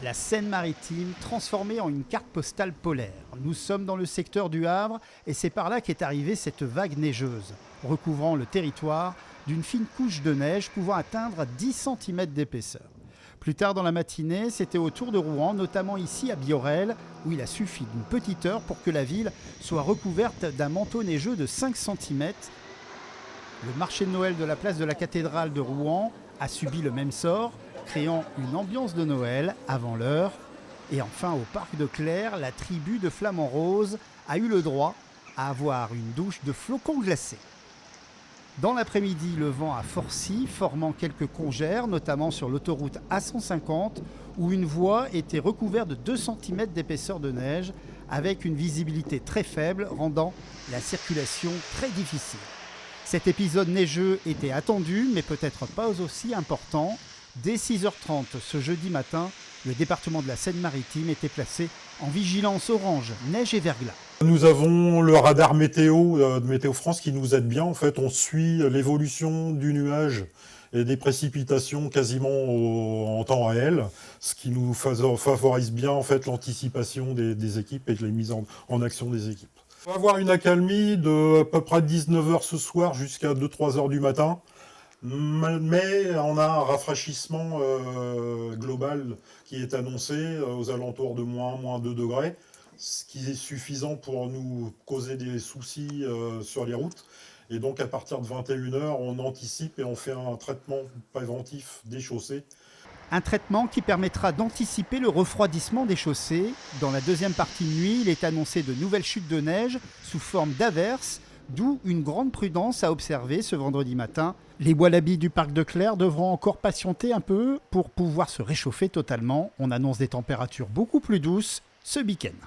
La Seine-Maritime transformée en une carte postale polaire. Nous sommes dans le secteur du Havre et c'est par là qu'est arrivée cette vague neigeuse, recouvrant le territoire d'une fine couche de neige pouvant atteindre 10 cm d'épaisseur. Plus tard dans la matinée, c'était au tour de Rouen, notamment ici à Biorel, où il a suffi d'une petite heure pour que la ville soit recouverte d'un manteau neigeux de 5 cm. Le marché de Noël de la place de la cathédrale de Rouen a subi le même sort, créant une ambiance de Noël avant l'heure. Et enfin, au parc de Clerc, la tribu de Flamand Rose a eu le droit à avoir une douche de flocons glacés. Dans l'après-midi, le vent a forci, formant quelques congères, notamment sur l'autoroute A150, où une voie était recouverte de 2 cm d'épaisseur de neige, avec une visibilité très faible, rendant la circulation très difficile. Cet épisode neigeux était attendu, mais peut-être pas aussi important. Dès 6h30 ce jeudi matin, le département de la Seine-Maritime était placé en vigilance orange, neige et verglas. Nous avons le radar météo de Météo France qui nous aide bien. En fait, on suit l'évolution du nuage et des précipitations quasiment en temps réel, ce qui nous favorise bien en fait l'anticipation des équipes et de la mise en action des équipes. On va avoir une accalmie de à peu près 19h ce soir jusqu'à 2-3 heures du matin. Mais on a un rafraîchissement global qui est annoncé aux alentours de moins 2 degrés, ce qui est suffisant pour nous causer des soucis sur les routes. Et donc à partir de 21h, on anticipe et on fait un traitement préventif des chaussées. Un traitement qui permettra d'anticiper le refroidissement des chaussées. Dans la deuxième partie de nuit, il est annoncé de nouvelles chutes de neige sous forme d'averses, d'où une grande prudence à observer ce vendredi matin. Les Wallabis du parc de Clerc devront encore patienter un peu pour pouvoir se réchauffer totalement. On annonce des températures beaucoup plus douces ce week-end.